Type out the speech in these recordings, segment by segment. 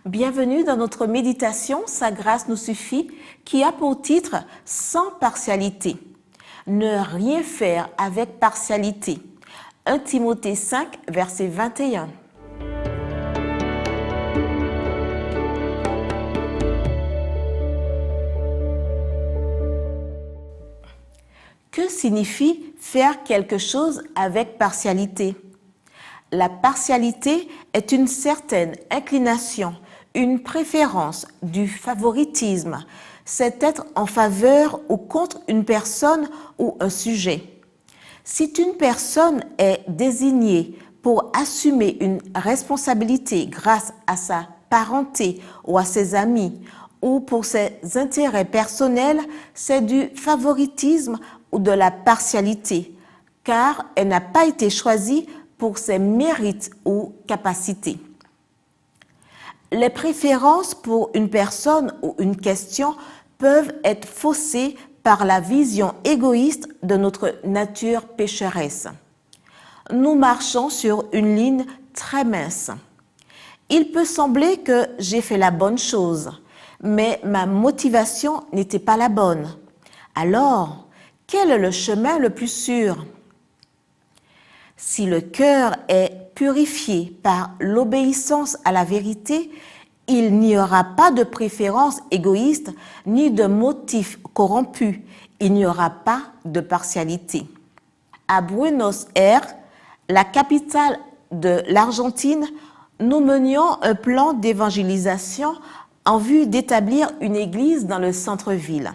Bienvenue dans notre méditation « Sa grâce nous suffit » qui a pour titre « Sans partialité ». Ne rien faire avec partialité. 1 Timothée 5, verset 21. Que signifie faire quelque chose avec partialité? La partialité est une certaine inclination, une préférence, du favoritisme. C'est être en faveur ou contre une personne ou un sujet. Si une personne est désignée pour assumer une responsabilité grâce à sa parenté ou à ses amis ou pour ses intérêts personnels, c'est du favoritisme ou de la partialité, car elle n'a pas été choisie pour ses mérites ou capacités. Les préférences pour une personne ou une question peuvent être faussées par la vision égoïste de notre nature pécheresse. Nous marchons sur une ligne très mince. Il peut sembler que j'ai fait la bonne chose, mais ma motivation n'était pas la bonne. Alors, quel est le chemin le plus sûr? Si le cœur est purifié par l'obéissance à la vérité, il n'y aura pas de préférence égoïste ni de motifs corrompus. Il n'y aura pas de partialité. À Buenos Aires, la capitale de l'Argentine, nous menions un plan d'évangélisation en vue d'établir une église dans le centre-ville.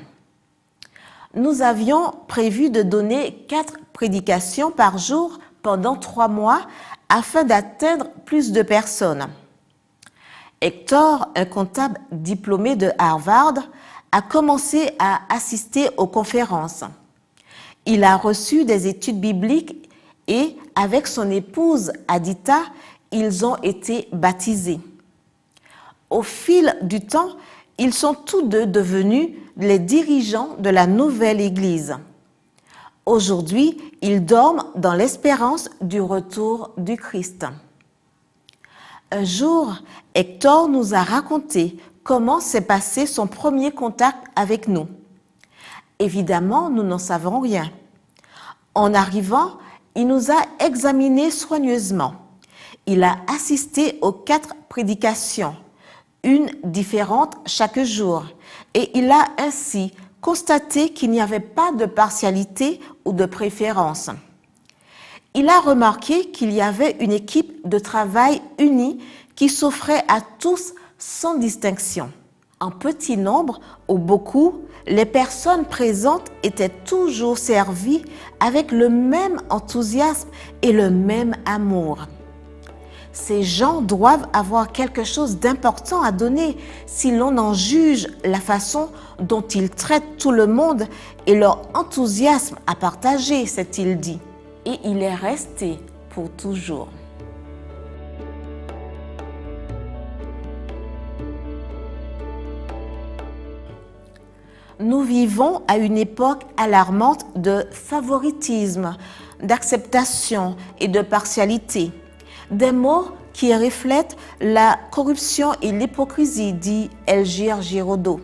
Nous avions prévu de donner 4 prédications par jour pendant 3 mois afin d'atteindre plus de personnes. Hector, un comptable diplômé de Harvard, a commencé à assister aux conférences. Il a reçu des études bibliques et, avec son épouse Adita, ils ont été baptisés. Au fil du temps, ils sont tous deux devenus les dirigeants de la nouvelle Église. Aujourd'hui, ils dorment dans l'espérance du retour du Christ. Un jour, Hector nous a raconté comment s'est passé son premier contact avec nous. Évidemment, nous n'en savons rien. En arrivant, il nous a examinés soigneusement. Il a assisté aux 4 prédications, une différente chaque jour, et il a ainsi constaté qu'il n'y avait pas de partialité ou de préférence. Il a remarqué qu'il y avait une équipe de travail unie qui s'offrait à tous sans distinction. En petit nombre ou beaucoup, les personnes présentes étaient toujours servies avec le même enthousiasme et le même amour. Ces gens doivent avoir quelque chose d'important à donner si l'on en juge la façon dont ils traitent tout le monde et leur enthousiasme à partager, s'est-il dit. Et il est resté pour toujours. Nous vivons à une époque alarmante de favoritisme, d'acceptation et de partialité. Des mots qui reflètent la corruption et l'hypocrisie, dit Elgir Giraudot.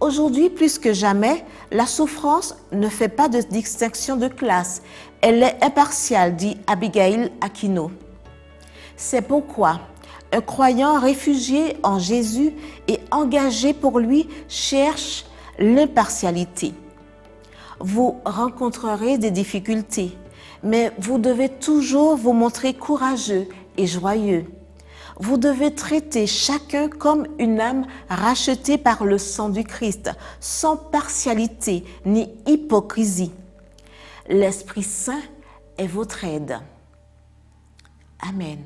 Aujourd'hui, plus que jamais, la souffrance ne fait pas de distinction de classe. Elle est impartiale, dit Abigail Aquino. C'est pourquoi un croyant réfugié en Jésus et engagé pour lui cherche l'impartialité. Vous rencontrerez des difficultés, mais vous devez toujours vous montrer courageux et joyeux. Vous devez traiter chacun comme une âme rachetée par le sang du Christ, sans partialité ni hypocrisie. L'Esprit Saint est votre aide. Amen.